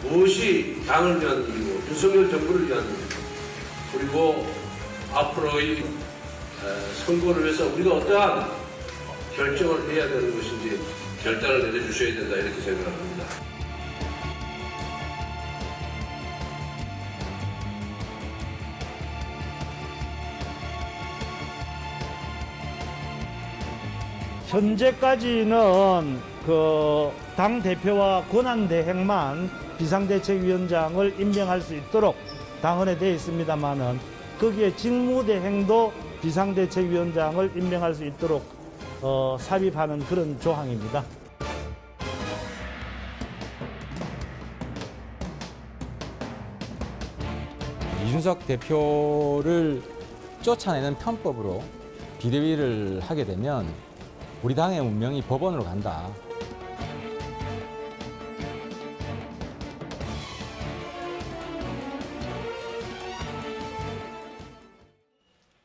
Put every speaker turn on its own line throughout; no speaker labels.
무엇이 당을 위한 일이고 윤석열 정부를 위한 일이고 그리고 앞으로의 선거를 위해서 우리가 어떠한 결정을 해야 되는 것인지 결단을 내려주셔야 된다 이렇게 생각합니다.
현재까지는 당 대표와 권한 대행만 비상대책위원장을 임명할 수 있도록 당헌에 되어 있습니다만은 거기에 직무대행도 비상대책위원장을 임명할 수 있도록 삽입하는 그런 조항입니다.
이준석 대표를 쫓아내는 편법으로 비대위를 하게 되면 우리 당의 운명이 법원으로 간다.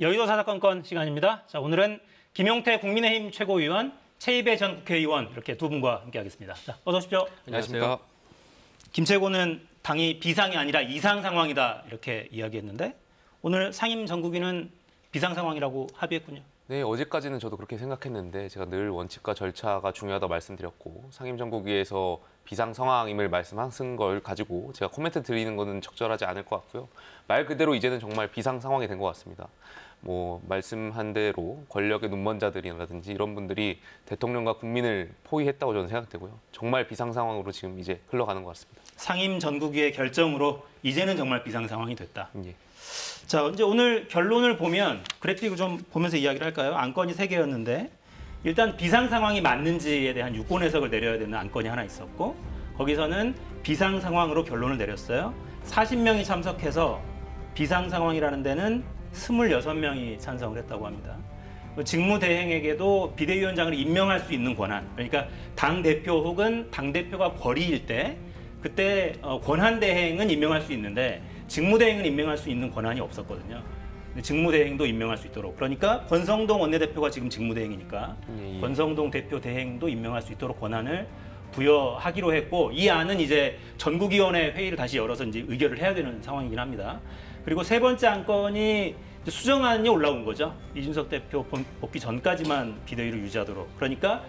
여의도 사사건건 시간입니다. 자, 오늘은 김용태 국민의힘 최고위원, 최이배 전 국회의원 이렇게 두 분과 함께하겠습니다. 자, 어서 오십시오.
안녕하십니까.
김 최고는 당이 비상이 아니라 이상 상황이다 이렇게 이야기했는데 오늘 상임 전국위는 비상 상황이라고 합의했군요.
네, 어제까지는 저도 그렇게 생각했는데 제가 늘 원칙과 절차가 중요하다고 말씀드렸고 상임정국위에서 비상 상황임을 말씀하신 걸 가지고 제가 코멘트 드리는 거는 적절하지 않을 것 같고요. 말 그대로 이제는 정말 비상 상황이 된 것 같습니다. 말씀한 대로 권력의 눈먼자들이라든지 이런 분들이 대통령과 국민을 포위했다고 저는 생각되고요. 정말 비상 상황으로 지금 이제 흘러가는 것 같습니다.
상임 전국위의 결정으로 이제는 정말 비상 상황이 됐다.
예.
자, 이제 오늘 결론을 보면 그래픽을 좀 보면서 이야기를 할까요? 안건이 3개였는데 일단 비상 상황이 맞는지에 대한 유권 해석을 내려야 되는 안건이 하나 있었고 거기서는 비상 상황으로 결론을 내렸어요. 40명이 참석해서 비상 상황이라는 데는 26명이 찬성을 했다고 합니다. 직무대행에게도 비대위원장을 임명할 수 있는 권한, 그러니까 당대표 혹은 당대표가 권위일 때 그때 권한대행은 임명할 수 있는데 직무대행은 임명할 수 있는 권한이 없었거든요. 직무대행도 임명할 수 있도록. 그러니까 권성동 원내대표가 지금 직무대행이니까 권성동 대표 대행도 임명할 수 있도록 권한을 부여하기로 했고 이 안은 이제 전국위원회 회의를 다시 열어서 이제 의결을 해야 되는 상황이긴 합니다. 그리고 세 번째 안건이 수정안이 올라온 거죠. 이준석 대표 복귀 전까지만 비대위를 유지하도록. 그러니까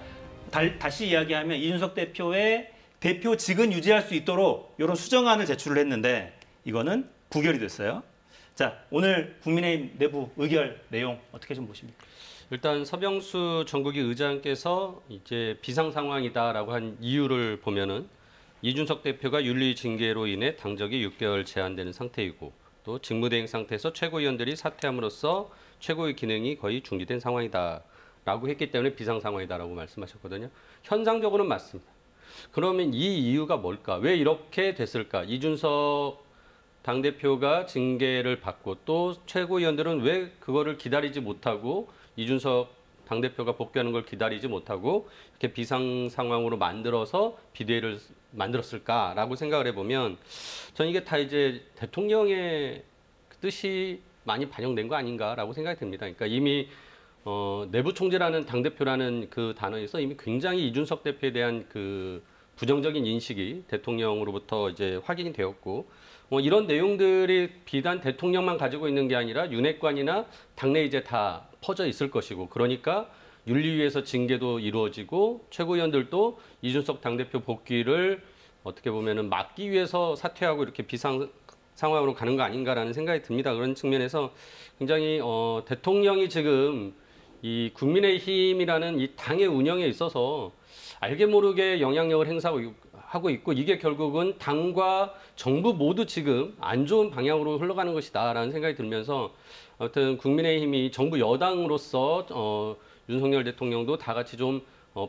다시 이야기하면 이준석 대표의 대표직은 유지할 수 있도록 이런 수정안을 제출을 했는데 이거는 부결이 됐어요. 자, 오늘 국민의힘 내부 의결 내용 어떻게 좀 보십니까?
일단 서병수 전국위 의장께서 이제 비상 상황이다라고 한 이유를 보면은 이준석 대표가 윤리 징계로 인해 당적이 6개월 제한되는 상태이고 또 직무대행 상태에서 최고위원들이 사퇴함으로써 최고의 기능이 거의 중지된 상황이다라고 했기 때문에 비상 상황이다라고 말씀하셨거든요. 현상적으로는 맞습니다. 그러면 이 이유가 뭘까? 왜 이렇게 됐을까? 이준석 당대표가 징계를 받고 또 최고위원들은 왜 그거를 기다리지 못하고 이준석 당대표가 복귀하는 걸 기다리지 못하고 이렇게 비상 상황으로 만들어서 비대위를 만들었을까라고 생각을 해보면 저는 이게 다 이제 대통령의 뜻이 많이 반영된 거 아닌가라고 생각이 듭니다. 그러니까 이미 내부 총재라는 당대표라는 그 단어에서 이미 굉장히 이준석 대표에 대한 그 부정적인 인식이 대통령으로부터 이제 확인이 되었고 이런 내용들이 비단 대통령만 가지고 있는 게 아니라 윤핵관이나 당내 이제 다 퍼져 있을 것이고 그러니까 윤리위에서 징계도 이루어지고 최고위원들도 이준석 당대표 복귀를 어떻게 보면은 막기 위해서 사퇴하고 이렇게 비상 상황으로 가는 거 아닌가라는 생각이 듭니다. 그런 측면에서 굉장히 대통령이 지금 이 국민의힘이라는 이 당의 운영에 있어서 알게 모르게 영향력을 행사하고 있고 이게 결국은 당과 정부 모두 지금 안 좋은 방향으로 흘러가는 것이다라는 생각이 들면서 아무튼 국민의힘이 정부 여당으로서 윤석열 대통령도 다 같이 좀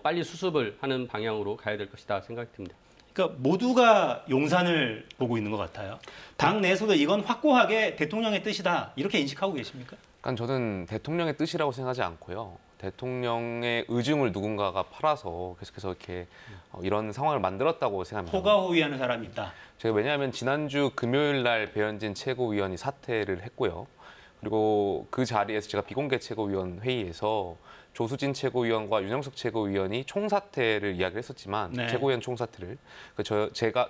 빨리 수습을 하는 방향으로 가야 될 것이다 생각이 듭니다.
그러니까 모두가 용산을 보고 있는 것 같아요. 당 내에서도 이건 확고하게 대통령의 뜻이다 이렇게 인식하고 계십니까?
그러니까 저는 대통령의 뜻이라고 생각하지 않고요. 대통령의 의중을 누군가가 팔아서 계속해서 이렇게 이런 상황을 만들었다고 생각합니다.
호가호위하는 사람이 있다.
제가 왜냐하면 지난주 금요일 날 배현진 최고위원이 사퇴를 했고요. 그리고 그 자리에서 제가 비공개 최고위원 회의에서 조수진 최고위원과 윤영석 최고위원이 총사퇴를 이야기를 했었지만
네.
최고위원 총사퇴를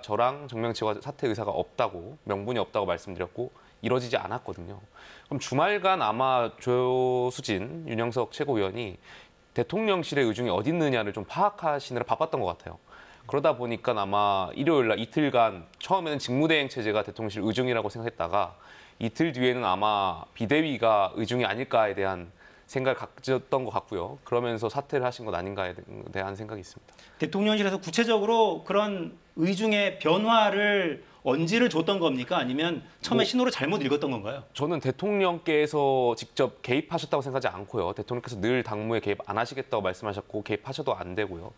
저랑 정명치가 사퇴 의사가 없다고 명분이 없다고 말씀드렸고 이뤄지지 않았거든요. 그럼 주말간 아마 조수진, 윤영석 최고위원이 대통령실의 의중이 어디 있느냐를 좀 파악하시느라 바빴던 것 같아요. 그러다 보니까 아마 일요일 날 이틀간 처음에는 직무대행 체제가 대통령실 의중이라고 생각했다가 이틀 뒤에는 아마 비대위가 의중이 아닐까에 대한 생각을 가졌던 것 같고요. 그러면서 사퇴를 하신 것 아닌가에 대한 생각이 있습니다.
대통령실에서 구체적으로 그런 의중의 변화를 언지를 줬던 겁니까? 아니면 처음에 신호를 잘못 읽었던 건가요?
저는 대통령께서 직접 개입하셨다고 생각하지 않고요. 대통령께서 늘 당무에 개입 안 하시겠다고 말씀하셨고 개입하셔도 안 되고요.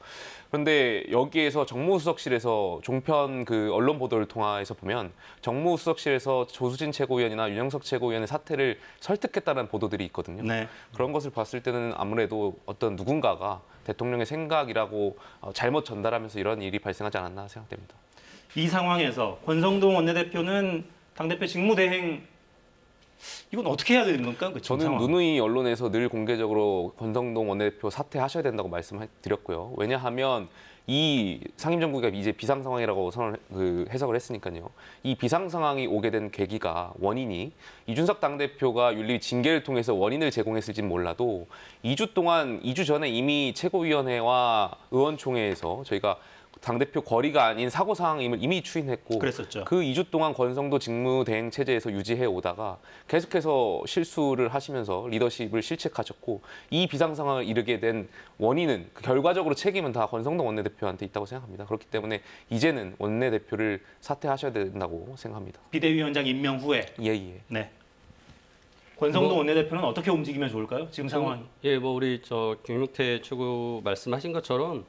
그런데 여기에서 정무수석실에서 종편 그 언론 보도를 통해서 보면 정무수석실에서 조수진 최고위원이나 윤영석 최고위원의 사퇴를 설득했다는 보도들이 있거든요.
네.
그런 것을 봤을 때는 아무래도 어떤 누군가가 대통령의 생각이라고 잘못 전달하면서 이런 일이 발생하지 않았나 생각됩니다.
이 상황에서 권성동 원내대표는 당대표 직무대행 이건 어떻게 해야 되는 겁니까? 그
저는
상황.
누누이 언론에서 늘 공개적으로 권성동 원내대표 사퇴하셔야 된다고 말씀드렸고요. 왜냐하면 이 상임정국이 이제 비상 상황이라고 해석을 했으니까요. 이 비상 상황이 오게 된 계기가 원인이 이준석 당대표가 윤리 징계를 통해서 원인을 제공했을지는 몰라도 2주 전에 이미 최고위원회와 의원총회에서 저희가 당대표 거리가 아닌 사고사항임을 이미 추인했고
그랬었죠.
그 2주 동안 권성도 직무대행 체제에서 유지해 오다가 계속해서 실수를 하시면서 리더십을 실책하셨고 이 비상상황을 이르게 된 원인은 결과적으로 책임은 다 권성동 원내대표한테 있다고 생각합니다. 그렇기 때문에 이제는 원내대표를 사퇴하셔야 된다고 생각합니다.
비대위원장 임명 후에
예.
네. 권성동 원내대표는 어떻게 움직이면 좋을까요? 지금 상황.
예, 뭐 우리 김용태 최고 말씀하신 것처럼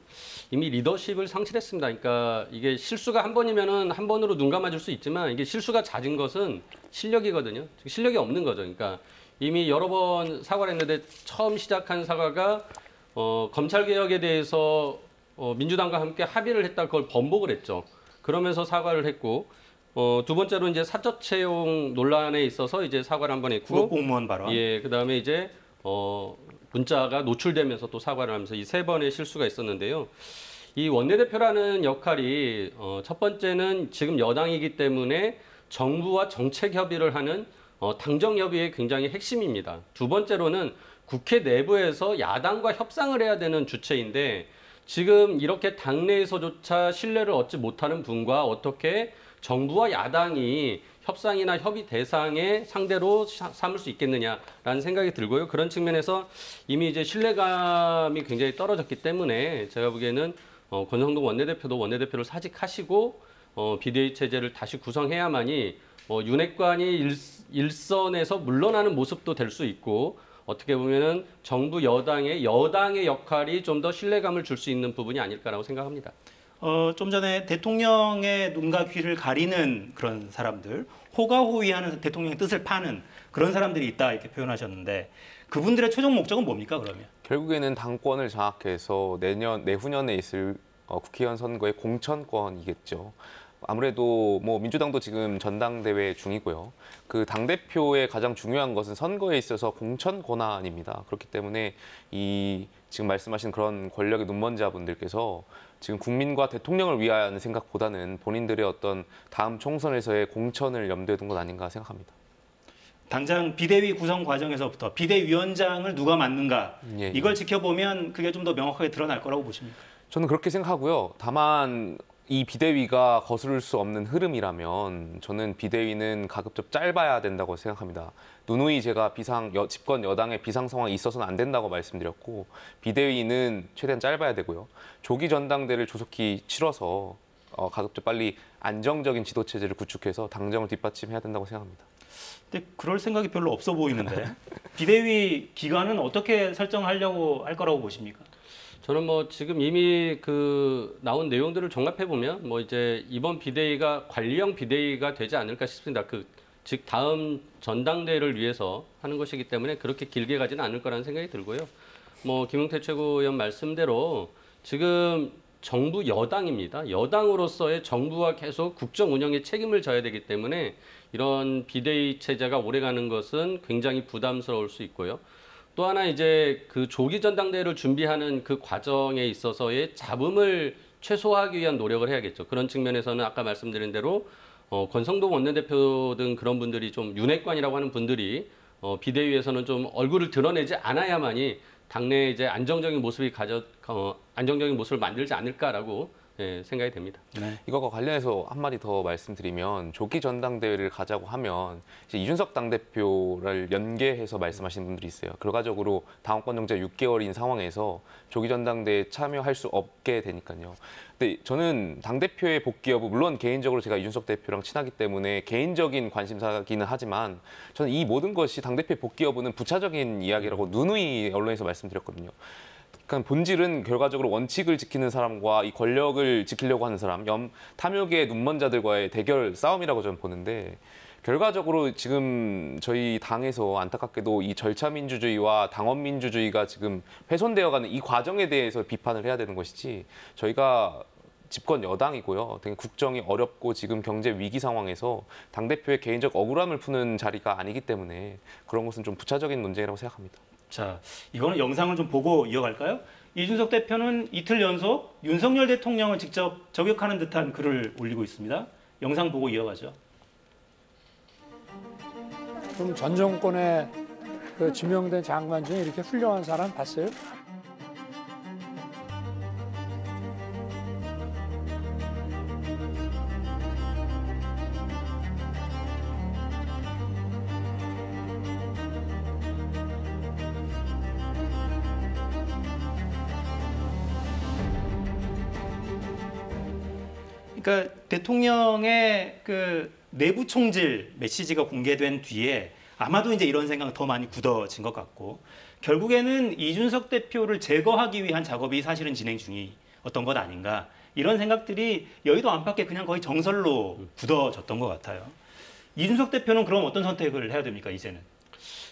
이미 리더십을 상실했습니다. 그러니까 이게 실수가 한 번이면은 한 번으로 눈 감아줄 수 있지만 이게 실수가 잦은 것은 실력이거든요. 실력이 없는 거죠. 그러니까 이미 여러 번 사과를 했는데 처음 시작한 사과가 검찰 개혁에 대해서 민주당과 함께 합의를 했다 그걸 번복을 했죠. 그러면서 사과를 했고. 두 번째로 이제 사적 채용 논란에 있어서 이제 사과를 한번 했고,
국업공무원 발언.
예, 그다음에 이제 문자가 노출되면서 또 사과를 하면서 이 세 번의 실수가 있었는데요. 이 원내대표라는 역할이 첫 번째는 지금 여당이기 때문에 정부와 정책 협의를 하는 당정 협의의 굉장히 핵심입니다. 두 번째로는 국회 내부에서 야당과 협상을 해야 되는 주체인데 지금 이렇게 당내에서조차 신뢰를 얻지 못하는 분과 어떻게 정부와 야당이 협상이나 협의 대상의 상대로 삼을 수 있겠느냐라는 생각이 들고요. 그런 측면에서 이미 이제 신뢰감이 굉장히 떨어졌기 때문에 제가 보기에는 권성동 원내대표도 원내대표를 사직하시고 비대위 체제를 다시 구성해야만이 윤핵관이 일선에서 물러나는 모습도 될 수 있고 어떻게 보면은 정부 여당의 역할이 좀 더 신뢰감을 줄 수 있는 부분이 아닐까라고 생각합니다.
좀 전에 대통령의 눈과 귀를 가리는 그런 사람들, 호가호위하는 대통령의 뜻을 파는 그런 사람들이 있다 이렇게 표현하셨는데 그분들의 최종 목적은 뭡니까 그러면?
결국에는 당권을 장악해서 내후년에 있을 국회의원 선거의 공천권이겠죠. 아무래도 뭐 민주당도 지금 전당대회 중이고요. 그 당대표의 가장 중요한 것은 선거에 있어서 공천 권한입니다. 그렇기 때문에 이 지금 말씀하신 그런 권력의 눈먼자분들께서 지금 국민과 대통령을 위하는 생각보다는 본인들의 어떤 다음 총선에서의 공천을 염두에 둔 것 아닌가 생각합니다.
당장 비대위 구성 과정에서부터 비대위원장을 누가 맡는가
예.
이걸 지켜보면 그게 좀 더 명확하게 드러날 거라고 보십니까?
저는 그렇게 생각하고요. 다만 이 비대위가 거스를 수 없는 흐름이라면 저는 비대위는 가급적 짧아야 된다고 생각합니다. 누누이 제가 집권 여당의 비상 상황이 있어서는 안 된다고 말씀드렸고 비대위는 최대한 짧아야 되고요. 조기 전당대를 조속히 치러서 가급적 빨리 안정적인 지도 체제를 구축해서 당정을 뒷받침해야 된다고 생각합니다.
근데 그럴 생각이 별로 없어 보이는데 비대위 기간은 어떻게 설정하려고 할 거라고 보십니까?
저는 뭐 지금 이미 나온 내용들을 종합해 보면 뭐 이제 이번 비대위가 관리형 비대위가 되지 않을까 싶습니다. 즉 다음 전당대회를 위해서 하는 것이기 때문에 그렇게 길게 가지는 않을 거라는 생각이 들고요. 뭐 김용태 최고위원 말씀대로 지금 정부 여당입니다. 여당으로서의 정부와 계속 국정 운영에 책임을 져야 되기 때문에 이런 비대위 체제가 오래가는 것은 굉장히 부담스러울 수 있고요. 또 하나 이제 그 조기 전당대회를 준비하는 그 과정에 있어서의 잡음을 최소화하기 위한 노력을 해야겠죠. 그런 측면에서는 아까 말씀드린 대로 권성동 원내대표 등 그런 분들이 좀 윤핵관이라고 하는 분들이 비대위에서는 좀 얼굴을 드러내지 않아야만이 당내 이제 안정적인 모습을 만들지 않을까라고 생각이 됩니다.
네.
이거와 관련해서 한마디 더 말씀드리면 조기 전당대회를 가자고 하면 이제 이준석 당대표를 연계해서 말씀하시는 분들이 있어요. 결과적으로 당원권 정지가 6개월인 상황에서 조기 전당대회에 참여할 수 없게 되니까요. 근데 저는 당대표의 복귀 여부, 물론 개인적으로 제가 이준석 대표랑 친하기 때문에 개인적인 관심사기는 하지만 저는 이 모든 것이 당대표의 복귀 여부는 부차적인 이야기라고 누누이 언론에서 말씀드렸거든요. 그러니까 본질은 결과적으로 원칙을 지키는 사람과 이 권력을 지키려고 하는 사람, 탐욕의 눈먼 자들과의 대결 싸움이라고 저는 보는데 결과적으로 지금 저희 당에서 안타깝게도 이 절차민주주의와 당원민주주의가 지금 훼손되어가는 이 과정에 대해서 비판을 해야 되는 것이지 저희가 집권 여당이고요. 되게 국정이 어렵고 지금 경제 위기 상황에서 당대표의 개인적 억울함을 푸는 자리가 아니기 때문에 그런 것은 좀 부차적인 논쟁이라고 생각합니다.
자, 이거는 영상을 좀 보고 이어갈까요? 이준석 대표는 이틀 연속 윤석열 대통령을 직접 저격하는 듯한 글을 올리고 있습니다. 영상 보고 이어가죠.
그럼 전 정권에 그 지명된 장관 중에 이렇게 훌륭한 사람 봤어요?
그러니까 대통령의 그 내부 총질 메시지가 공개된 뒤에 아마도 이제 이런 생각은 더 많이 굳어진 것 같고 결국에는 이준석 대표를 제거하기 위한 작업이 사실은 진행 중이었던 것 아닌가 이런 생각들이 여의도 안팎에 그냥 거의 정설로 굳어졌던 것 같아요. 이준석 대표는 그럼 어떤 선택을 해야 됩니까 이제는?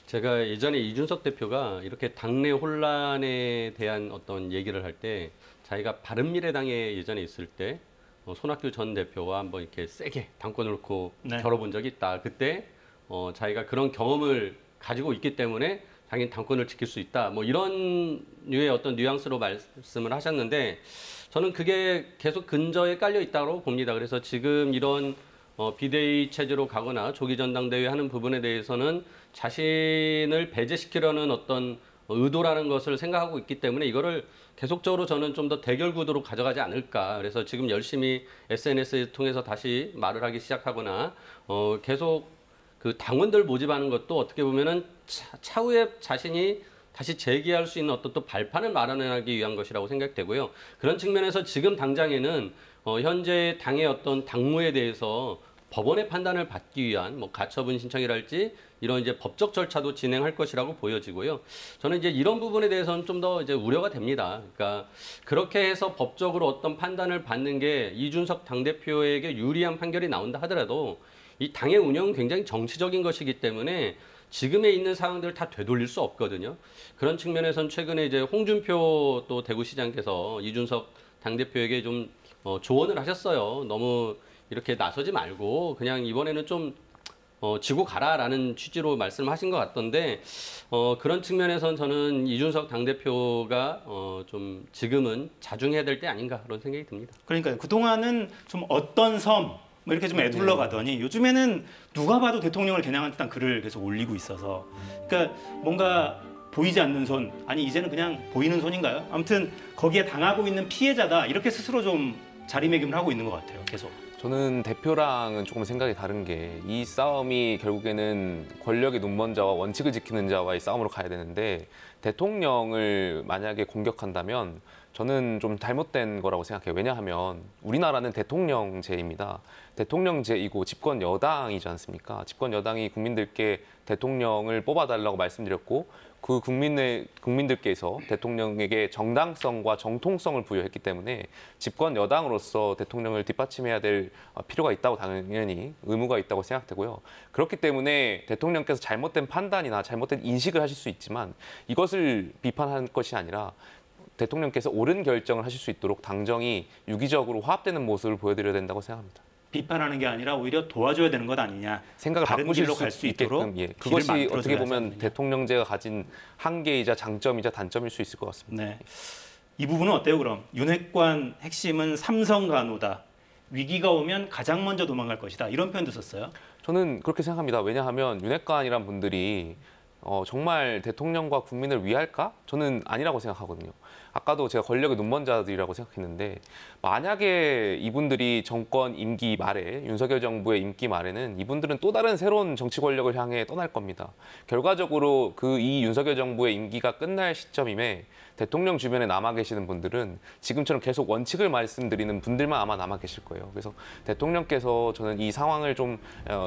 제가 예전에 이준석 대표가 이렇게 당내 혼란에 대한 어떤 얘기를 할 때 자기가 바른미래당에 예전에 있을 때 손학규 전 대표와 한번 이렇게 세게 당권을 놓고
네.
겨뤄본 적이 있다. 그때 자기가 그런 경험을 가지고 있기 때문에 자기는 당권을 지킬 수 있다. 뭐 이런 류의 어떤 뉘앙스로 말씀을 하셨는데 저는 그게 계속 근저에 깔려 있다고 봅니다. 그래서 지금 이런 비대위 체제로 가거나 조기 전당대회 하는 부분에 대해서는 자신을 배제시키려는 어떤 의도라는 것을 생각하고 있기 때문에 이거를 계속적으로 저는 좀 더 대결 구도로 가져가지 않을까. 그래서 지금 열심히 SNS를 통해서 다시 말을 하기 시작하거나 계속 그 당원들 모집하는 것도 어떻게 보면은 차후에 자신이 다시 재기할 수 있는 어떤 또 발판을 마련하기 위한 것이라고 생각되고요. 그런 측면에서 지금 당장에는 현재 당의 어떤 당무에 대해서 법원의 판단을 받기 위한 뭐 가처분 신청이랄지 이런 이제 법적 절차도 진행할 것이라고 보여지고요. 저는 이제 이런 부분에 대해서는 좀 더 이제 우려가 됩니다. 그러니까 그렇게 해서 법적으로 어떤 판단을 받는 게 이준석 당대표에게 유리한 판결이 나온다 하더라도 이 당의 운영은 굉장히 정치적인 것이기 때문에 지금에 있는 상황들을 다 되돌릴 수 없거든요. 그런 측면에서는 최근에 이제 홍준표 또 대구시장께서 이준석 당대표에게 좀 조언을 하셨어요. 너무 이렇게 나서지 말고 그냥 이번에는 좀 지고 가라라는 취지로 말씀하신 것 같던데 그런 측면에선 저는 이준석 당대표가 좀 지금은 자중해야 될 때 아닌가 그런 생각이 듭니다.
그러니까요. 그동안은 좀 어떤 섬 뭐 이렇게 좀 애둘러 가더니 요즘에는 누가 봐도 대통령을 겨냥한 듯한 글을 계속 올리고 있어서 그러니까 뭔가 보이지 않는 손 아니 이제는 그냥 보이는 손인가요? 아무튼 거기에 당하고 있는 피해자다 이렇게 스스로 좀 자리매김을 하고 있는 것 같아요. 계속.
저는 대표랑은 조금 생각이 다른 게 이 싸움이 결국에는 권력의 눈먼 자와 원칙을 지키는 자와의 싸움으로 가야 되는데 대통령을 만약에 공격한다면 저는 좀 잘못된 거라고 생각해요. 왜냐하면 우리나라는 대통령제입니다. 대통령제이고 집권 여당이지 않습니까? 집권 여당이 국민들께 대통령을 뽑아달라고 말씀드렸고 그 국민들께서 대통령에게 정당성과 정통성을 부여했기 때문에 집권 여당으로서 대통령을 뒷받침해야 될 필요가 있다고 당연히 의무가 있다고 생각되고요. 그렇기 때문에 대통령께서 잘못된 판단이나 잘못된 인식을 하실 수 있지만 이것을 비판할 것이 아니라 대통령께서 옳은 결정을 하실 수 있도록 당정이 유기적으로 화합되는 모습을 보여드려야 된다고 생각합니다.
비판하는 게 아니라 오히려 도와줘야 되는 것 아니냐.
생각을
다른
바꾸실
길로 갈 수 있도록
있게끔, 예.
길을
그것이 어떻게
만들어줘야
보면
하지 않느냐.
대통령제가 가진 한계이자 장점이자 단점일 수 있을 것 같습니다.
네. 이 부분은 어때요, 그럼? 윤핵관 핵심은 삼성 간호다. 위기가 오면 가장 먼저 도망갈 것이다. 이런 표현도 썼어요.
저는 그렇게 생각합니다. 왜냐하면 윤핵관이란 분들이 정말 대통령과 국민을 위할까? 저는 아니라고 생각하거든요. 아까도 제가 권력의 눈먼 자들이라고 생각했는데 만약에 이분들이 정권 임기 말에 윤석열 정부의 임기 말에는 이분들은 또 다른 새로운 정치 권력을 향해 떠날 겁니다. 결과적으로 이 윤석열 정부의 임기가 끝날 시점임에 대통령 주변에 남아 계시는 분들은 지금처럼 계속 원칙을 말씀드리는 분들만 아마 남아 계실 거예요. 그래서 대통령께서 저는 이 상황을 좀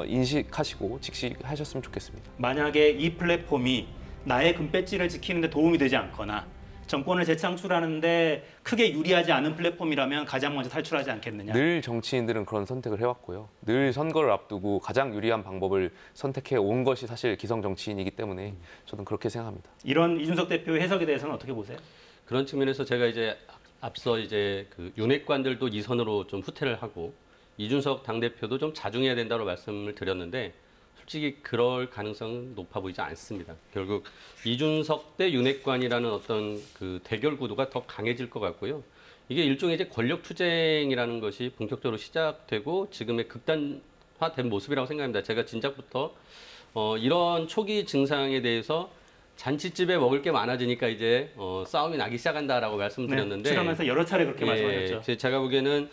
인식하시고 직시하셨으면 좋겠습니다.
만약에 이 플랫폼이 나의 금배지를 지키는 데 도움이 되지 않거나 정권을 재창출하는데 크게 유리하지 않은 플랫폼이라면 가장 먼저 탈출하지 않겠느냐.
늘 정치인들은 그런 선택을 해왔고요. 늘 선거를 앞두고 가장 유리한 방법을 선택해 온 것이 사실 기성 정치인이기 때문에 저는 그렇게 생각합니다.
이런 이준석 대표의 해석에 대해서는 어떻게 보세요?
그런 측면에서 제가 이제 앞서 이제 그 윤핵관들도 이 선으로 좀 후퇴를 하고 이준석 당대표도 좀 자중해야 된다고 말씀을 드렸는데 솔직히 그럴 가능성은 높아 보이지 않습니다. 결국 이준석 대 윤핵관이라는 어떤 그 대결 구도가 더 강해질 것 같고요. 이게 일종의 이제 권력 투쟁이라는 것이 본격적으로 시작되고 지금의 극단화된 모습이라고 생각합니다. 제가 진작부터 이런 초기 증상에 대해서 잔치집에 먹을 게 많아지니까 이제 싸움이 나기 시작한다라고 말씀드렸는데
출연하면서 여러 차례 그렇게 말씀하셨죠.
제가 보기에는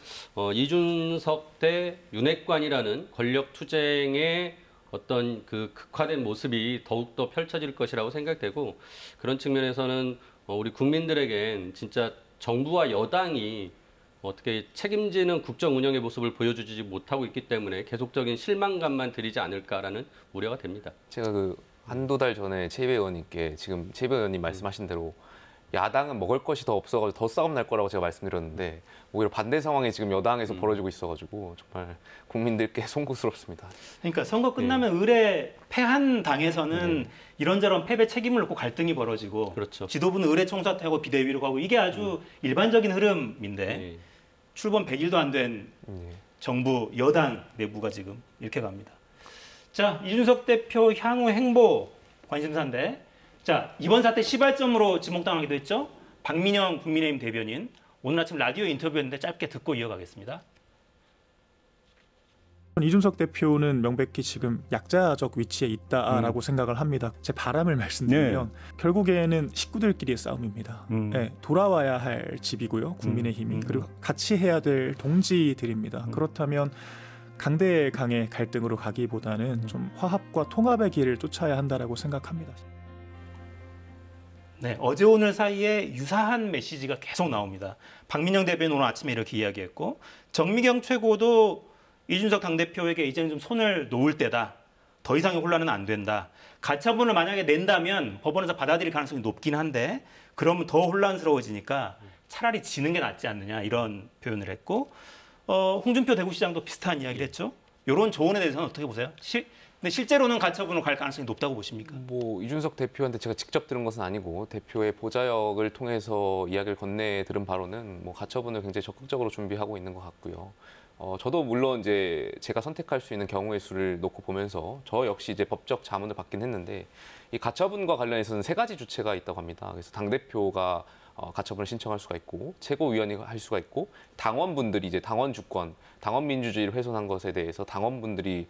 이준석 대 윤핵관이라는 권력 투쟁의 어떤 그 극화된 모습이 더욱더 펼쳐질 것이라고 생각되고 그런 측면에서는 우리 국민들에겐 진짜 정부와 여당이 어떻게 책임지는 국정 운영의 모습을 보여주지 못하고 있기 때문에 계속적인 실망감만 들이지 않을까라는 우려가 됩니다.
제가 한두 달 전에 최이배 의원님께 지금 최이배 의원님 말씀하신 대로 야당은 먹을 것이 더 없어가지고 더 싸움 날 거라고 제가 말씀드렸는데 오히려 반대 상황이 지금 여당에서 벌어지고 있어가지고 정말 국민들께 송구스럽습니다.
그러니까 선거 끝나면 의뢰 패한 당에서는 이런저런 패배 책임을 놓고 갈등이 벌어지고
그렇죠.
지도부는 의뢰 총사퇴하고 비대위로 가고 이게 아주 일반적인 흐름인데 출범 100일도 안 된 정부 여당 내부가 지금 이렇게 갑니다. 자, 이준석 대표 향후 행보 관심사인데 자, 이번 사태 시발점으로 지목당하기도 했죠. 박민영 국민의힘 대변인 오늘 아침 라디오 인터뷰였는데 짧게 듣고 이어가겠습니다.
이준석 대표는 명백히 지금 약자적 위치에 있다라고 생각을 합니다. 제 바람을 말씀드리면 결국에는 식구들끼리의 싸움입니다. 네, 돌아와야 할 집이고요. 국민의힘이 그리고 같이 해야 될 동지들입니다. 그렇다면 강대강의 갈등으로 가기보다는 좀 화합과 통합의 길을 쫓아야 한다라고 생각합니다.
네, 어제 오늘 사이에 유사한 메시지가 계속 나옵니다. 박민영 대변인 오늘 아침에 이렇게 이야기했고 정미경 최고도 이준석 당대표에게 이제는 좀 손을 놓을 때다. 더 이상의 혼란은 안 된다. 가처분을 만약에 낸다면 법원에서 받아들일 가능성이 높긴 한데 그러면 더 혼란스러워지니까 차라리 지는 게 낫지 않느냐 이런 표현을 했고 홍준표 대구시장도 비슷한 이야기를 했죠. 이런 조언에 대해서는 어떻게 보세요? 근데 실제로는 가처분으로 갈 가능성이 높다고 보십니까?
이준석 대표한테 제가 직접 들은 것은 아니고 대표의 보좌역을 통해서 이야기를 건네 들은 바로는 가처분을 굉장히 적극적으로 준비하고 있는 것 같고요. 저도 물론 이제 제가 선택할 수 있는 경우의 수를 놓고 보면서 저 역시 이제 법적 자문을 받긴 했는데 이 가처분과 관련해서는 3가지 주체가 있다고 합니다. 그래서 당대표가 가처분을 신청할 수가 있고 최고위원이 할 수가 있고 당원분들이 이제 당원 주권, 당원 민주주의를 훼손한 것에 대해서 당원분들이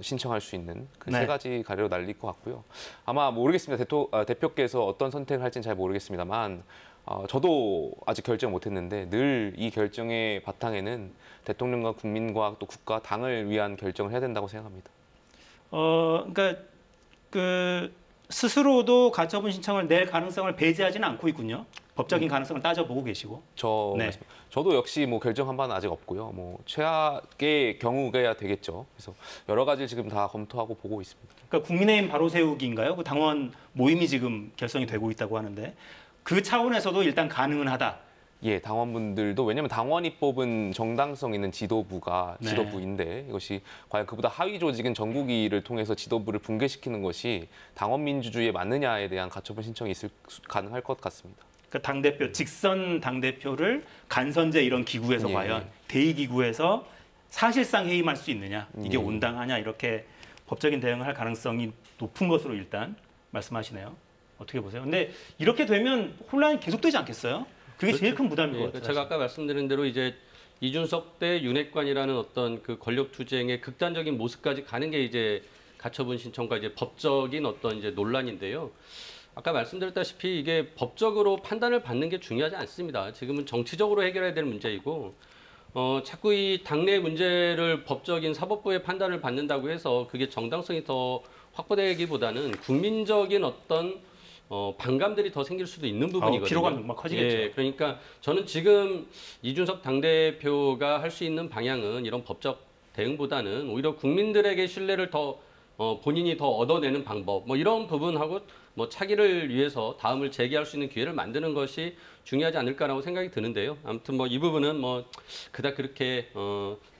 신청할 수 있는 그 3가지 가리로 날릴 것 같고요. 아마 모르겠습니다. 대표께서 어떤 선택을 할지는 잘 모르겠습니다만 저도 아직 결정 못했는데 늘 이 결정의 바탕에는 대통령과 국민과 또 국가, 당을 위한 결정을 해야 된다고 생각합니다.
그러니까 스스로도 가처분 신청을 낼 가능성을 배제하지는 않고 있군요. 법적인 가능성을 따져보고 계시고.
저도 역시 결정한 바는 아직 없고요. 최악의 경우가 되겠죠. 그래서 여러 가지 지금 다 검토하고 보고 있습니다.
그러니까 국민의힘 바로 세우기인가요? 그 당원 모임이 지금 결성이 되고 있다고 하는데 그 차원에서도 일단 가능은 하다.
예, 당원분들도 왜냐하면 당원이 뽑은 정당성 있는 지도부가 지도부인데 이것이 과연 그보다 하위 조직인 전국위를 통해서 지도부를 붕괴시키는 것이 당원 민주주의에 맞느냐에 대한 가처분 신청이 가능할 것 같습니다.
그 당대표 직선 당대표를 간선제 이런 기구에서
예.
과연 대의기구에서 사실상 해임할 수 있느냐, 이게 온당하냐, 이렇게 법적인 대응을 할 가능성이 높은 것으로 일단 말씀하시네요. 어떻게 보세요? 근데 이렇게 되면 혼란이 계속되지 않겠어요? 그게 제일 큰 부담인 것 같아요.
제가 아까 말씀드린 대로 이제 이준석 대 윤핵관이라는 어떤 그 권력 투쟁의 극단적인 모습까지 가는 게 이제 가처분 신청과 이제 법적인 어떤 이제 논란인데요. 아까 말씀드렸다시피 이게 법적으로 판단을 받는 게 중요하지 않습니다. 지금은 정치적으로 해결해야 될 문제이고, 자꾸 이 당내 문제를 법적인 사법부의 판단을 받는다고 해서 그게 정당성이 더 확보되기보다는 국민적인 어떤 반감들이 더 생길 수도 있는 부분이거든요.
피로감이 막 커지겠죠.
예, 그러니까 저는 지금 이준석 당대표가 할 수 있는 방향은 이런 법적 대응보다는 오히려 국민들에게 신뢰를 더 본인이 더 얻어내는 방법, 뭐 이런 부분하고 뭐 차기를 위해서 다음을 재개할 수 있는 기회를 만드는 것이 중요하지 않을까라고 생각이 드는데요. 아무튼 뭐 이 부분은 뭐 그닥 그렇게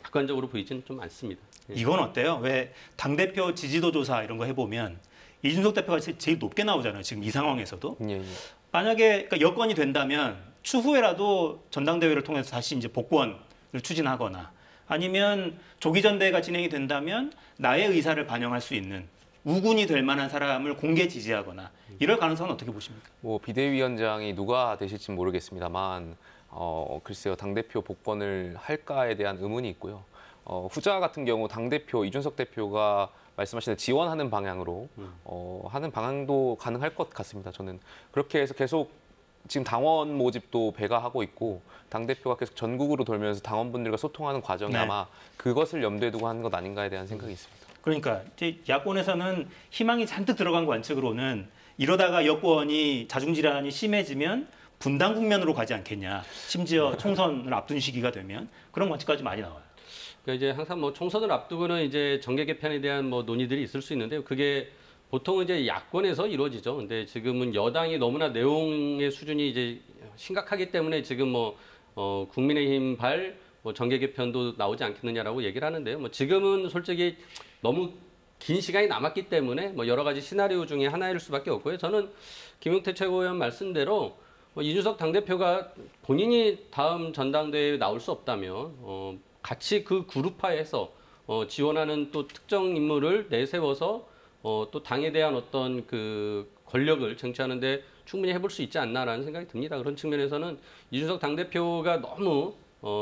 낙관적으로 보이지는 좀 않습니다. 예.
이건 어때요? 왜 당대표 지지도 조사 이런 거 해보면 이준석 대표가 제일 높게 나오잖아요. 지금 이 상황에서도.
예, 예.
만약에 그러니까 여건이 된다면 추후에라도 전당대회를 통해서 다시 이제 복권을 추진하거나 아니면 조기 전대회가 진행이 된다면 나의 의사를 반영할 수 있는 우군이 될 만한 사람을 공개 지지하거나 이럴 가능성은 어떻게 보십니까?
뭐 비대위원장이 누가 되실지 모르겠습니다만 글쎄요, 당대표 복권을 할까에 대한 의문이 있고요. 후자 같은 경우 당대표 이준석 대표가 말씀하신 지원하는 방향으로 하는 방향도 가능할 것 같습니다. 저는 그렇게 해서 계속 지금 당원 모집도 배가하고 있고 당대표가 계속 전국으로 돌면서 당원분들과 소통하는 과정이
네.
아마 그것을 염두에 두고 하는 것 아닌가에 대한 생각이 있습니다.
그러니까 이제 야권에서는 희망이 잔뜩 들어간 관측으로는 이러다가 여권이 자중질환이 심해지면 분당 국면으로 가지 않겠냐. 심지어 총선을 앞둔 시기가 되면 그런 관측까지 많이 나와요.
그러니까 이제 항상 뭐 총선을 앞두고는 이제 정계 개편에 대한 뭐 논의들이 있을 수 있는데요. 그게 보통은 이제 야권에서 이루어지죠. 근데 지금은 여당이 너무나 내용의 수준이 이제 심각하기 때문에 지금 뭐 국민의힘 발 뭐 정계 개편도 나오지 않겠느냐라고 얘기를 하는데요. 뭐 지금은 솔직히 너무 긴 시간이 남았기 때문에 뭐 여러 가지 시나리오 중에 하나일 수밖에 없고요. 저는 김용태 최고위원 말씀대로 이준석 당대표가 본인이 다음 전당대회에 나올 수 없다면 같이 그 그룹화해서 지원하는 또 특정 인물을 내세워서 또 당에 대한 어떤 그 권력을 쟁취하는데 충분히 해볼 수 있지 않나라는 생각이 듭니다. 그런 측면에서는 이준석 당대표가 너무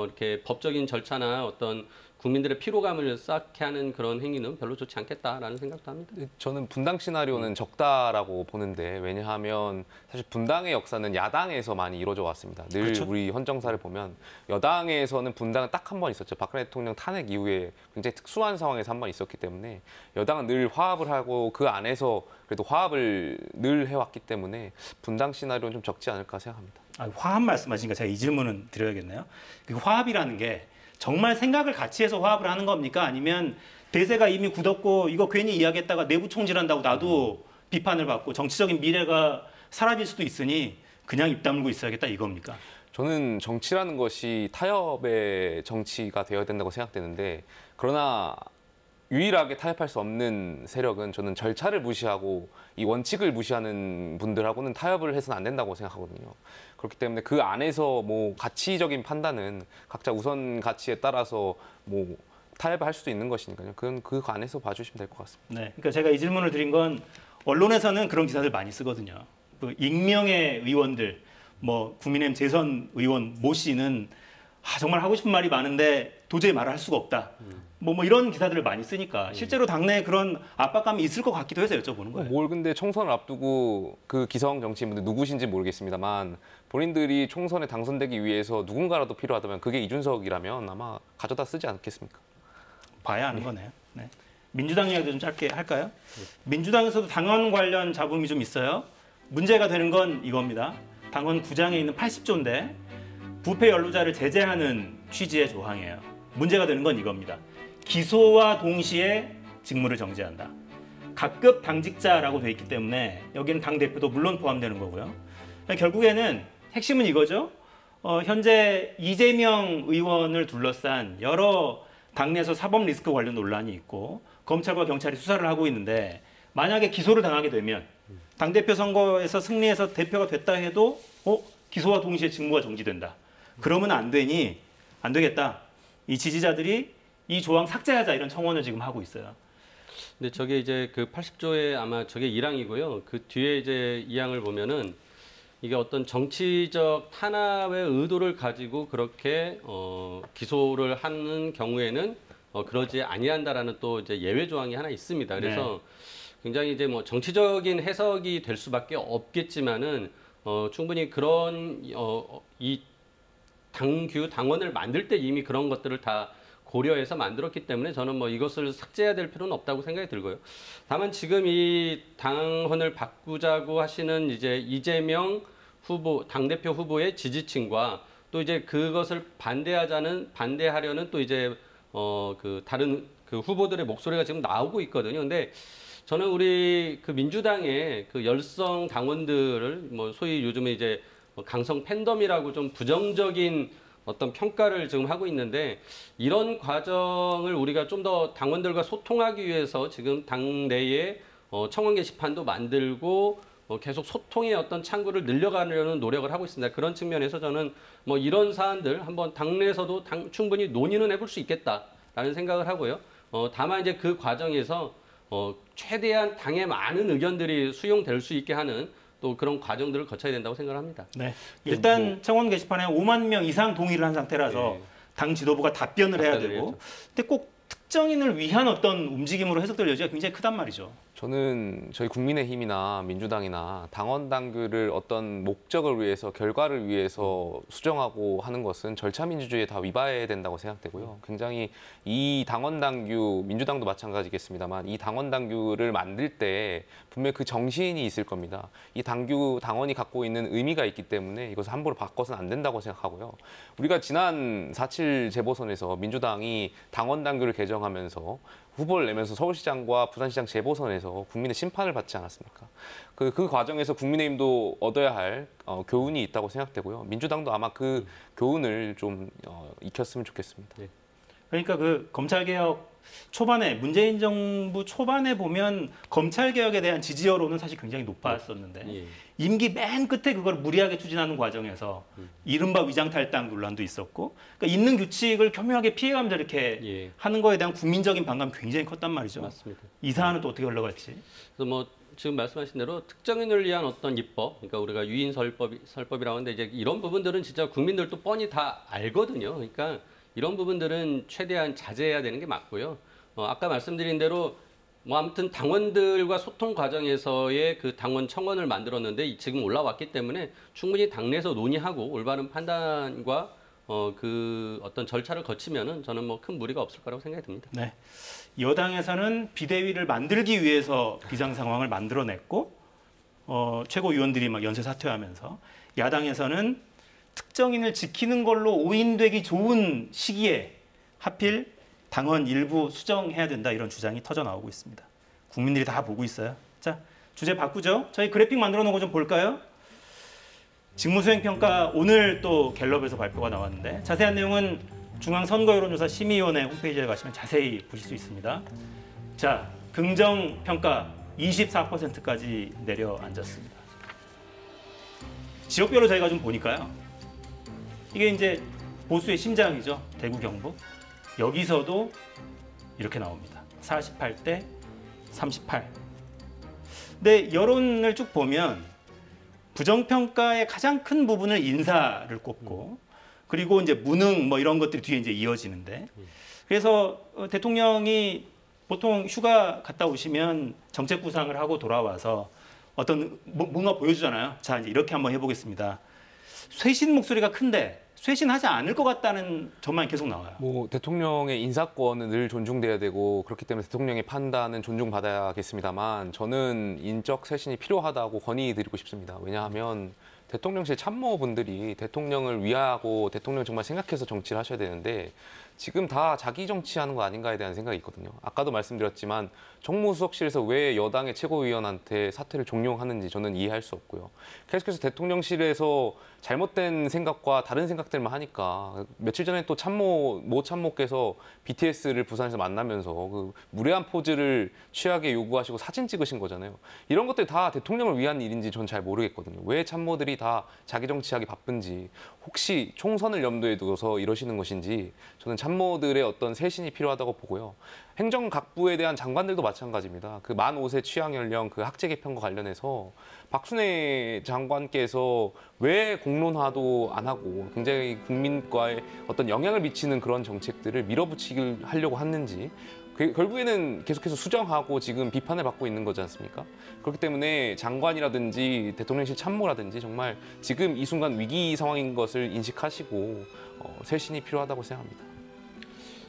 이렇게 법적인 절차나 어떤 국민들의 피로감을 쌓게 하는 그런 행위는 별로 좋지 않겠다라는 생각도 합니다.
저는 분당 시나리오는 적다라고 보는데 왜냐하면 사실 분당의 역사는 야당에서 많이 이루어져 왔습니다. 늘
그렇죠?
우리 헌정사를 보면 여당에서는 분당은 딱 한 번 있었죠. 박근혜 대통령 탄핵 이후에 굉장히 특수한 상황에서 한 번 있었기 때문에 여당은 늘 화합을 하고 그 안에서 그래도 화합을 늘 해왔기 때문에 분당 시나리오는 좀 적지 않을까 생각합니다.
화합 말씀하시니까 제가 이 질문은 드려야겠네요. 그 화합이라는 게 정말 생각을 같이 해서 화합을 하는 겁니까? 아니면 대세가 이미 굳었고 이거 괜히 이야기했다가 내부 총질한다고 나도 비판을 받고 정치적인 미래가 사라질 수도 있으니 그냥 입 다물고 있어야겠다 이겁니까?
저는 정치라는 것이 타협의 정치가 되어야 된다고 생각되는데 그러나 유일하게 타협할 수 없는 세력은 저는 절차를 무시하고 이 원칙을 무시하는 분들하고는 타협을 해서는 안 된다고 생각하거든요. 그렇기 때문에 그 안에서 뭐 가치적인 판단은 각자 우선 가치에 따라서 뭐 타협을 할 수도 있는 것이니까요. 그건 그 안에서 봐주시면 될 것 같습니다.
네, 그러니까 제가 이 질문을 드린 건 언론에서는 그런 기사들 많이 쓰거든요. 그 익명의 의원들, 뭐 국민의힘 재선 의원 모 씨는 정말 하고 싶은 말이 많은데 도저히 말을 할 수가 없다. 뭐 이런 기사들을 많이 쓰니까 실제로 당내에 그런 압박감이 있을 것 같기도 해서 여쭤보는 거예요.
뭘 근데 총선을 앞두고 그 기성 정치인분들 누구신지 모르겠습니다만 본인들이 총선에 당선되기 위해서 누군가라도 필요하다면 그게 이준석이라면 아마 가져다 쓰지 않겠습니까?
봐야 하는 거네요. 네. 민주당 이야기도 좀 짧게 할까요? 민주당에서도 당원 관련 잡음이 좀 있어요. 문제가 되는 건 이겁니다. 당원 구장에 있는 80조인데 부패 연루자를 제재하는 취지의 조항이에요. 문제가 되는 건 이겁니다. 기소와 동시에 직무를 정지한다. 각급 당직자라고 돼 있기 때문에 여기는 당대표도 물론 포함되는 거고요. 결국에는 핵심은 이거죠. 현재 이재명 의원을 둘러싼 여러 당내에서 사법 리스크 관련 논란이 있고 검찰과 경찰이 수사를 하고 있는데 만약에 기소를 당하게 되면 당대표 선거에서 승리해서 대표가 됐다 해도 기소와 동시에 직무가 정지된다. 그러면 안 되겠다. 이 지지자들이 이 조항 삭제하자 이런 청원을 지금 하고 있어요.
근데 저게 이제 그 80조의 아마 저게 1항이고요. 그 뒤에 이제 2항을 보면은 이게 어떤 정치적 탄압의 의도를 가지고 그렇게 기소를 하는 경우에는 그러지 아니한다라는 또 이제 예외 조항이 하나 있습니다. 그래서 굉장히 이제 뭐 정치적인 해석이 될 수밖에 없겠지만은 충분히 그런 이 당원을 만들 때 이미 그런 것들을 다 고려해서 만들었기 때문에 저는 뭐 이것을 삭제해야 될 필요는 없다고 생각이 들고요. 다만 지금 이 당헌을 바꾸자고 하시는 이제 이재명 후보, 당대표 후보의 지지층과 또 이제 그것을 반대하려는 또 이제 그 다른 그 후보들의 목소리가 지금 나오고 있거든요. 근데 저는 우리 그 민주당의 그 열성 당원들을 뭐 소위 요즘에 이제 강성 팬덤이라고 좀 부정적인 어떤 평가를 지금 하고 있는데 이런 과정을 우리가 좀 더 당원들과 소통하기 위해서 지금 당내에 청원 게시판도 만들고 계속 소통의 어떤 창구를 늘려가려는 노력을 하고 있습니다. 그런 측면에서 저는 뭐 이런 사안들 한번 당내에서도 충분히 논의는 해볼 수 있겠다라는 생각을 하고요. 다만 이제 그 과정에서 최대한 당의 많은 의견들이 수용될 수 있게 하는 또 그런 과정들을 거쳐야 된다고 생각합니다.
네. 일단 청원 게시판에 5만 명 이상 동의를 한 상태라서 당 지도부가 답변을 해야 되고, 근데 꼭 특정인을 위한 어떤 움직임으로 해석될 여지가 굉장히 크단 말이죠.
저는 저희 국민의힘이나 민주당이나 당원 당규를 어떤 목적을 위해서 결과를 위해서 수정하고 하는 것은 절차 민주주의에 다 위반해야 된다고 생각되고요. 굉장히 이 당원 당규, 민주당도 마찬가지겠습니다만 이 당원 당규를 만들 때 분명히 그 정신이 있을 겁니다. 이 당원이 갖고 있는 의미가 있기 때문에 이것을 함부로 바꿔서는 안 된다고 생각하고요. 우리가 지난 4.7 재보선에서 민주당이 당원 당규를 개정하면서 후보를 내면서 서울시장과 부산시장 재보선에서 국민의 심판을 받지 않았습니까? 그 과정에서 국민의힘도 얻어야 할 교훈이 있다고 생각되고요. 민주당도 아마 그 교훈을 좀 익혔으면 좋겠습니다.
네. 그러니까 그 검찰개혁 초반에 문재인 정부 초반에 보면 검찰개혁에 대한 지지 여론은 사실 굉장히 높았었는데 임기 맨 끝에 그걸 무리하게 추진하는 과정에서 이른바 위장탈당 논란도 있었고, 그러니까 있는 규칙을 교묘하게 피해가면서 이렇게 하는 거에 대한 국민적인 반감이 굉장히 컸단 말이죠.
맞습니다.
이 사안은 또 어떻게 흘러갈지.
그래서 뭐 지금 말씀하신 대로 특정인을 위한 어떤 입법, 그러니까 우리가 유인설법이라고 하는데 이제 이런 부분들은 진짜 국민들도 뻔히 다 알거든요. 그러니까 이런 부분들은 최대한 자제해야 되는 게 맞고요. 아까 말씀드린 대로 뭐 아무튼 당원들과 소통 과정에서의 그 당원 청원을 만들었는데 지금 올라왔기 때문에 충분히 당내에서 논의하고 올바른 판단과 그 어떤 절차를 거치면은 저는 뭐 큰 무리가 없을 거라고 생각이 듭니다.
네. 여당에서는 비대위를 만들기 위해서 비상 상황을 만들어냈고 최고위원들이 막 연쇄 사퇴하면서, 야당에서는 특정인을 지키는 걸로 오인되기 좋은 시기에 하필 당원 일부 수정해야 된다, 이런 주장이 터져 나오고 있습니다. 국민들이 다 보고 있어요. 자, 주제 바꾸죠. 저희 그래픽 만들어 놓은 거 좀 볼까요? 직무수행평가 오늘 또 갤럽에서 발표가 나왔는데 자세한 내용은 중앙선거여론조사 심의위원회 홈페이지에 가시면 자세히 보실 수 있습니다. 자, 긍정평가 24%까지 내려앉았습니다. 지역별로 저희가 좀 보니까요. 이게 이제 보수의 심장이죠. 대구, 경북. 여기서도 이렇게 나옵니다. 48대 38. 근데 여론을 쭉 보면 부정평가의 가장 큰 부분을 인사를 꼽고, 그리고 이제 무능 뭐 이런 것들이 뒤에 이제 이어지는데, 그래서 대통령이 보통 휴가 갔다 오시면 정책 구상을 하고 돌아와서 어떤 뭔가 보여주잖아요. 자, 이제 이렇게 한번 해보겠습니다. 쇄신 목소리가 큰데 쇄신하지 않을 것 같다는 전망이 계속 나와요.
뭐 대통령의 인사권은 늘 존중돼야 되고 그렇기 때문에 대통령의 판단은 존중받아야겠습니다만 저는 인적 쇄신이 필요하다고 건의드리고 싶습니다. 왜냐하면 대통령실 참모분들이 대통령을 위하고 대통령 정말 생각해서 정치를 하셔야 되는데 지금 다 자기 정치하는 거 아닌가에 대한 생각이 있거든요. 아까도 말씀드렸지만 정무수석실에서 왜 여당의 최고위원한테 사퇴를 종용하는지 저는 이해할 수 없고요. 계속해서 대통령실에서 잘못된 생각과 다른 생각들만 하니까 며칠 전에 또 모 참모께서 BTS를 부산에서 만나면서 그 무례한 포즈를 취하게 요구하시고 사진 찍으신 거잖아요. 이런 것들 다 대통령을 위한 일인지 전 잘 모르겠거든요. 왜 참모들이 다 자기 정치하기 바쁜지, 혹시 총선을 염두에 두어서 이러시는 것인지 저는 참모들의 어떤 쇄신이 필요하다고 보고요. 행정각부에 대한 장관들도 마찬가지입니다. 그 만 5세 취향 연령 그 학제 개편과 관련해서 박순애 장관께서 왜 공론화도 안 하고 굉장히 국민과의 어떤 영향을 미치는 그런 정책들을 밀어붙이려고 하는지, 결국에는 계속해서 수정하고 지금 비판을 받고 있는 거지 않습니까? 그렇기 때문에 장관이라든지 대통령실 참모라든지 정말 지금 이 순간 위기 상황인 것을 인식하시고 쇄신이 필요하다고 생각합니다.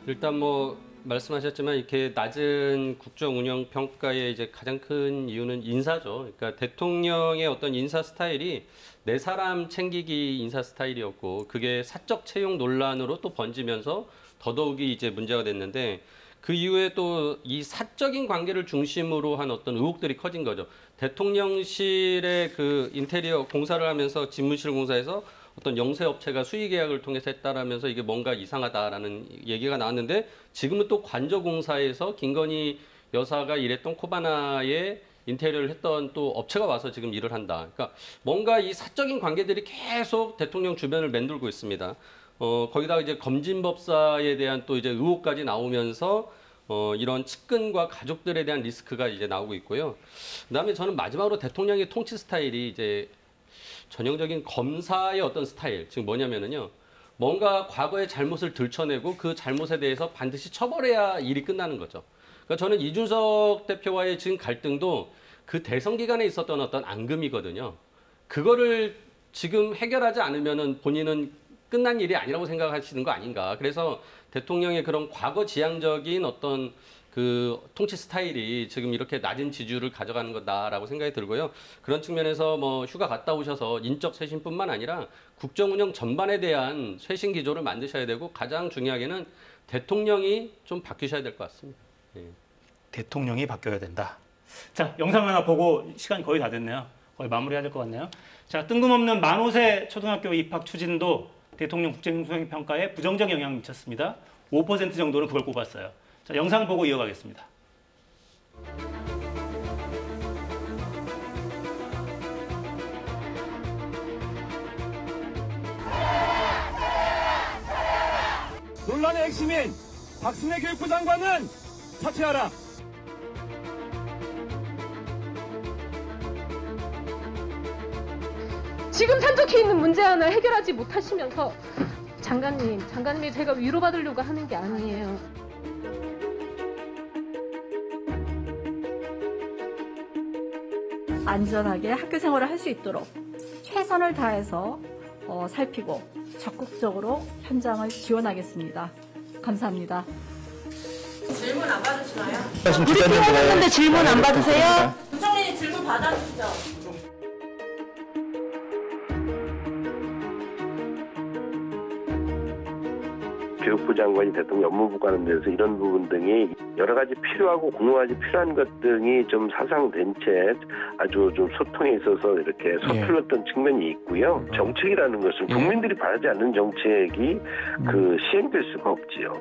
일단 뭐 말씀하셨지만 이렇게 낮은 국정 운영 평가의 이제 가장 큰 이유는 인사죠. 그러니까 대통령의 어떤 인사 스타일이 내 사람 챙기기 인사 스타일이었고, 그게 사적 채용 논란으로 또 번지면서 더더욱이 이제 문제가 됐는데, 그 이후에 또 이 사적인 관계를 중심으로 한 어떤 의혹들이 커진 거죠. 대통령실의 그 인테리어 공사를 하면서 집무실 공사에서 어떤 영세업체가 수의계약을 통해서 했다라면서 이게 뭔가 이상하다라는 얘기가 나왔는데, 지금은 또 관저공사에서 김건희 여사가 일했던 코바나의 인테리어를 했던 또 업체가 와서 지금 일을 한다. 그러니까 뭔가 이 사적인 관계들이 계속 대통령 주변을 맴돌고 있습니다. 거기다가 이제 검진법사에 대한 또 이제 의혹까지 나오면서 이런 측근과 가족들에 대한 리스크가 이제 나오고 있고요. 그다음에 저는 마지막으로 대통령의 통치 스타일이 이제 전형적인 검사의 어떤 스타일, 즉 뭐냐면은요, 뭔가 과거의 잘못을 들춰내고 그 잘못에 대해서 반드시 처벌해야 일이 끝나는 거죠. 그러니까 저는 이준석 대표와의 지금 갈등도 그 대선 기간에 있었던 어떤 앙금이거든요. 그거를 지금 해결하지 않으면은 본인은 끝난 일이 아니라고 생각하시는 거 아닌가. 그래서 대통령의 그런 과거 지향적인 어떤 그 통치 스타일이 지금 이렇게 낮은 지지율을 가져가는 거다라고 생각이 들고요. 그런 측면에서 뭐 휴가 갔다 오셔서 인적 쇄신뿐만 아니라 국정 운영 전반에 대한 쇄신 기조를 만드셔야 되고, 가장 중요하게는 대통령이 좀 바뀌셔야 될 것 같습니다. 예.
대통령이 바뀌어야 된다. 자, 영상 하나 보고 시간이 거의 다 됐네요. 거의 마무리해야 될 것 같네요. 자, 뜬금없는 만 5세 초등학교 입학 추진도 대통령 국정수행 평가에 부정적 영향을 미쳤습니다. 5% 정도는 그걸 꼽았어요. 자, 영상 보고 이어가겠습니다.
논란의 핵심인 박순애 교육부 장관은 사퇴하라.
지금 산적해 있는 문제 하나 해결하지 못하시면서 장관님이 제가 위로받으려고 하는 게 아니에요.
안전하게 학교 생활을 할 수 있도록 최선을 다해서 살피고 적극적으로 현장을 지원하겠습니다. 감사합니다.
질문 안 받으시나요?
브리핑 하셨는데 질문 안 받으세요?
부총리님 질문 받아주시죠.
교육부 장관이 대통령 업무부 가는 데서 이런 부분 등이 여러 가지 필요하고 공론화지 필요한 것 등이 좀 사상된 채 아주 좀 소통에 있어서 이렇게 서툴렀던 측면이 있고요. 정책이라는 것은 국민들이 바라지 않는 정책이 그 시행될 수가 없지요.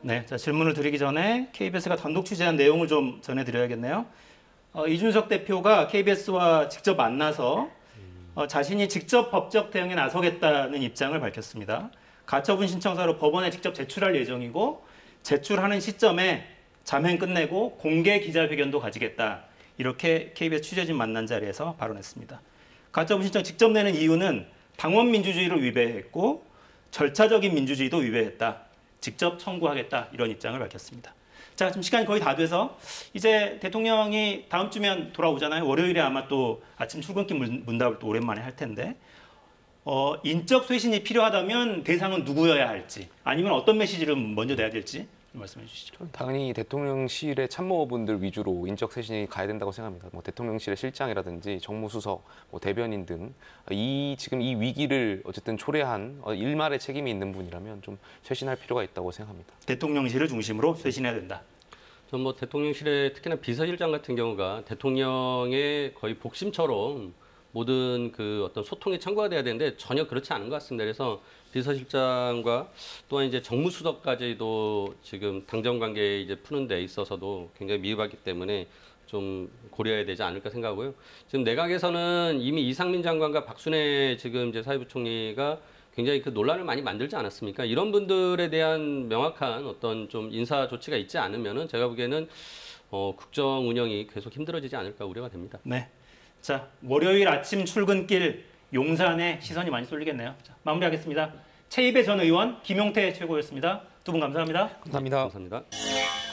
네, 자, 질문을 드리기 전에 KBS가 단독 취재한 내용을 좀 전해드려야겠네요. 이준석 대표가 KBS와 직접 만나서 자신이 직접 법적 대응에 나서겠다는 입장을 밝혔습니다. 가처분 신청서를 법원에 직접 제출할 예정이고, 제출하는 시점에 자명 끝내고 공개 기자회견도 가지겠다. 이렇게 KBS 취재진 만난 자리에서 발언했습니다. 가처분 신청 직접 내는 이유는 당원 민주주의를 위배했고 절차적인 민주주의도 위배했다. 직접 청구하겠다. 이런 입장을 밝혔습니다. 자, 지금 시간이 거의 다 돼서 이제 대통령이 다음 주면 돌아오잖아요. 월요일에 아마 또 아침 출근길 문답을 또 오랜만에 할 텐데, 인적 쇄신이 필요하다면 대상은 누구여야 할지, 아니면 어떤 메시지를 먼저 내야 될지 말씀해 주시죠.
당연히 대통령실의 참모분들 위주로 인적 쇄신이 가야 된다고 생각합니다. 뭐 대통령실의 실장이라든지 정무수석, 뭐 대변인 등 지금 이 위기를 어쨌든 초래한 일말의 책임이 있는 분이라면 좀 쇄신할 필요가 있다고 생각합니다.
대통령실을 중심으로 쇄신해야 된다.
전 뭐 대통령실의 특히나 비서실장 같은 경우가 대통령의 거의 복심처럼 모든 그 어떤 소통에 참고가 돼야 되는데 전혀 그렇지 않은 것 같습니다. 그래서 비서실장과 또한 이제 정무수석까지도 지금 당정 관계 이제 푸는 데 있어서도 굉장히 미흡하기 때문에 좀 고려해야 되지 않을까 생각하고요. 지금 내각에서는 이미 이상민 장관과 박순애 지금 이제 사회부총리가 굉장히 그 논란을 많이 만들지 않았습니까? 이런 분들에 대한 명확한 어떤 좀 인사 조치가 있지 않으면은 제가 보기에는 국정 운영이 계속 힘들어지지 않을까 우려가 됩니다.
네. 자, 월요일 아침 출근길 용산에 시선이 많이 쏠리겠네요. 자, 마무리하겠습니다. 최이배 전 의원, 김용태 최고였습니다. 두 분 감사합니다.
감사합니다.
감사합니다.